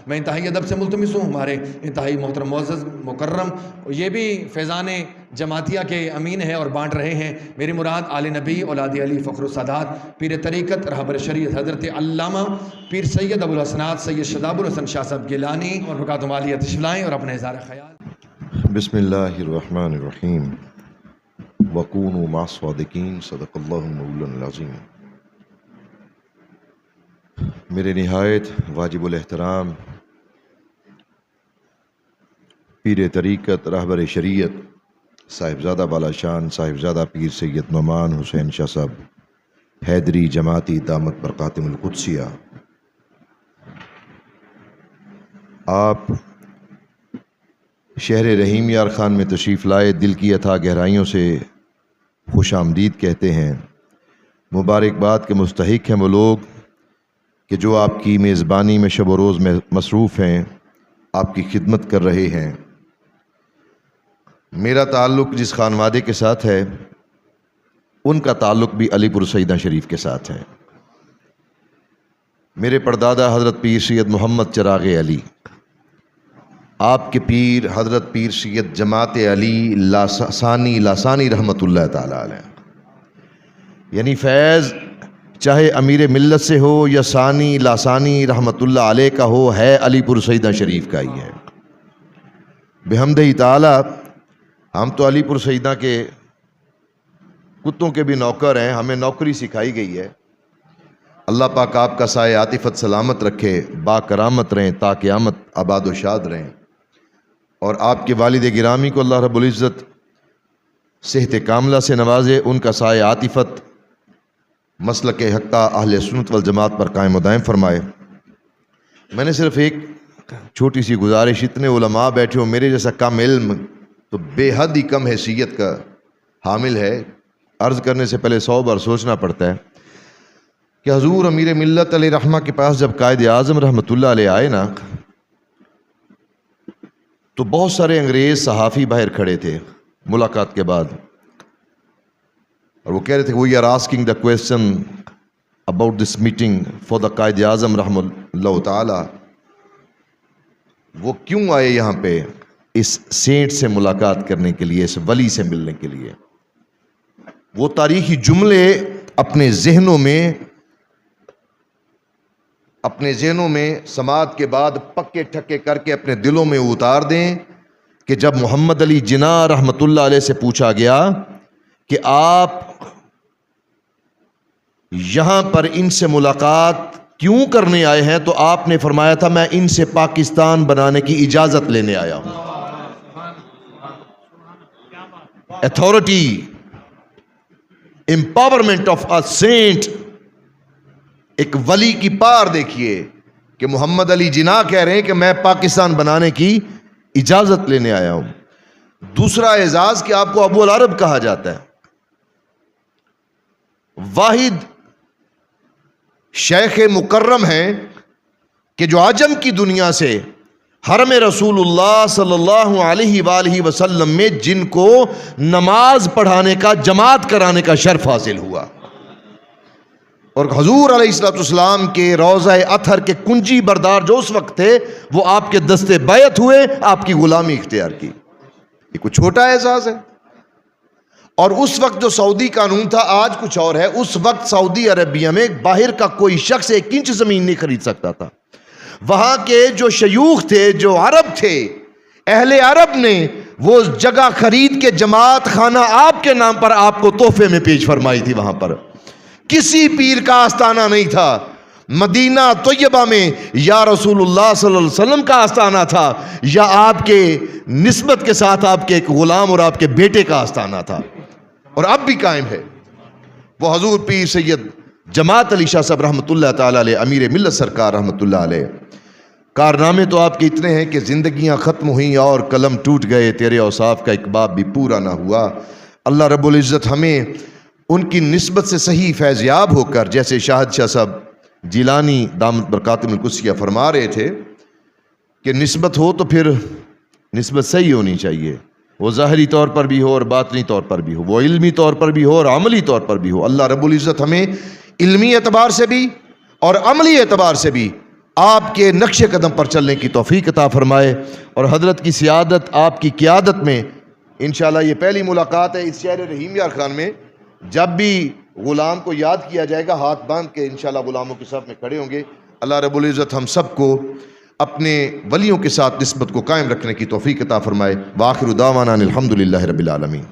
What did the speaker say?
میں انتہائی ادب سے ملتمس ہوں ہمارے انتہائی محترم معزز مکرم یہ بھی فیضان جماعتیہ کے امین ہیں اور بانٹ رہے ہیں. میری مراد آل نبی اولاد علی فخر السادات پیر طریقت رہبر شریعت حضرت علامہ پیر سید ابو الحسنات سید شداب الحسن شاہ صاحب گیلانی اور برکات مالیہ تشریف لائیں اور اپنے اظہار خیال. بسم اللہ الرحمن الرحیم وکونوا مع الصادقین صدق اللہ المولانا العظیم. میرے نہایت واجب الاحترام پیر طریقت رہبر شریعت صاحبزادہ بالا شان صاحبزادہ پیر سید نعمان حسین شاہ صاحب حیدری جماعتی دامت برکاتہم القدسیہ، آپ شہر رحیم یار خان میں تشریف لائے، دل کی اتھا گہرائیوں سے خوش آمدید کہتے ہیں. مبارکباد کے مستحق ہیں وہ لوگ کہ جو آپ کی میزبانی میں شب و روز میں مصروف ہیں، آپ کی خدمت کر رہے ہیں. میرا تعلق جس خانوادے کے ساتھ ہے ان کا تعلق بھی علی پور سیدہ شریف کے ساتھ ہے. میرے پردادا حضرت پیر سید محمد چراغ علی، آپ کے پیر حضرت پیر سید جماعت علی لاسانی رحمۃ اللہ تعالی علیہ، یعنی فیض چاہے امیر ملت سے ہو یا ثانی لاسانی رحمۃ اللہ علیہ کا ہو، ہے علی پور سیدہ شریف کا ہی ہے. بحمدہ تعالی ہم تو علی پور سیدہ کے کتوں کے بھی نوکر ہیں، ہمیں نوکری سکھائی گئی ہے. اللہ پاک آپ کا سایہ عاطفت سلامت رکھے، با کرامت رہیں تا قیامت آباد و شاد رہیں. اور آپ کے والد گرامی کو اللہ رب العزت صحت کاملہ سے نوازے، ان کا سایہ عاطفت مسلک حقہ اہل سنت والجماعت پر قائم و دائم فرمائے. میں نے صرف ایک چھوٹی سی گزارش، اتنے علماء بیٹھے ہو، میرے جیسا کم علم تو بے حد ہی کم حیثیت کا حامل ہے. عرض کرنے سے پہلے 100 بار سوچنا پڑتا ہے کہ حضور امیر ملت علیہ رحمہ کے پاس جب قائد اعظم رحمۃ اللہ علیہ آئے نا، تو بہت سارے انگریز صحافی باہر کھڑے تھے ملاقات کے بعد، اور وہ کہہ رہے تھے we are asking the question about this meeting for the Quaid Azam رحمہ اللہ تعالی. وہ کیوں آئے یہاں پہ؟ اس سینٹ سے ملاقات کرنے کے لیے، اس ولی سے ملنے کے لیے. وہ تاریخی جملے اپنے ذہنوں میں سماعت کے بعد پکے ٹھکے کر کے اپنے دلوں میں اتار دیں کہ جب محمد علی جناح رحمۃ اللہ علیہ سے پوچھا گیا کہ آپ یہاں پر ان سے ملاقات کیوں کرنے آئے ہیں، تو آپ نے فرمایا تھا میں ان سے پاکستان بنانے کی اجازت لینے آیا ہوں. Authority, empowerment of a saint. ایک ولی کی پار دیکھیے کہ محمد علی جناح کہہ رہے ہیں کہ میں پاکستان بنانے کی اجازت لینے آیا ہوں. دوسرا اعزاز کہ آپ کو ابو العرب کہا جاتا ہے. واحد شیخ مکرم ہیں کہ جو عجم کی دنیا سے حرم رسول اللہ صلی اللہ علیہ وآلہ وسلم میں جن کو نماز پڑھانے کا، جماعت کرانے کا شرف حاصل ہوا، اور حضور علیہ السلام کے روضہ اطہر کے کنجی بردار جو اس وقت تھے، وہ آپ کے دستے بیعت ہوئے، آپ کی غلامی اختیار کی. یہ کوئی چھوٹا اعزاز ہے؟ اور اس وقت جو سعودی قانون تھا، آج کچھ اور ہے. اس وقت سعودی عربیہ میں باہر کا کوئی شخص 1 انچ زمین نہیں خرید سکتا تھا. وہاں کے جو شیوخ تھے، جو عرب تھے، اہل عرب نے وہ جگہ خرید کے جماعت خانہ آپ کے نام پر آپ کو تحفے میں پیش فرمائی تھی. وہاں پر کسی پیر کا آستانہ نہیں تھا. مدینہ طیبہ میں یا رسول اللہ صلی اللہ علیہ وسلم کا آستانہ تھا، یا آپ کے نسبت کے ساتھ آپ کے ایک غلام اور آپ کے بیٹے کا آستانہ تھا، اور اب بھی قائم ہے. وہ حضور پیر سید جماعت علی شاہ صاحب رحمۃ اللہ تعالی علیہ، امیر ملت سرکار رحمۃ اللہ علیہ. کارنامے تو آپ کے اتنے ہیں کہ زندگیاں ختم ہوئیں اور قلم ٹوٹ گئے، تیرے اوصاف کا ایک باب بھی پورا نہ ہوا. اللہ رب العزت ہمیں ان کی نسبت سے صحیح فیض یاب ہو کر، جیسے شاہد شاہ صاحب جیلانی دامت برکاتہم القدسیہ فرما رہے تھے کہ نسبت ہو تو پھر نسبت صحیح ہونی چاہیے، وہ ظاہری طور پر بھی ہو اور باطنی طور پر بھی ہو، وہ علمی طور پر بھی ہو اور عملی طور پر بھی ہو. اللہ رب العزت ہمیں علمی اعتبار سے بھی اور عملی اعتبار سے بھی آپ کے نقش قدم پر چلنے کی توفیق عطا فرمائے، اور حضرت کی سیادت، آپ کی قیادت میں انشاءاللہ یہ پہلی ملاقات ہے اس شہر رحیم یار خان میں، جب بھی غلام کو یاد کیا جائے گا ہاتھ باندھ کے انشاءاللہ غلاموں کے صف میں کھڑے ہوں گے۔ اللہ رب العزت ہم سب کو اپنے ولیوں کے ساتھ نسبت کو قائم رکھنے کی توفیق عطا فرمائے۔ وآخر دعوانا الحمدللہ رب العالمین۔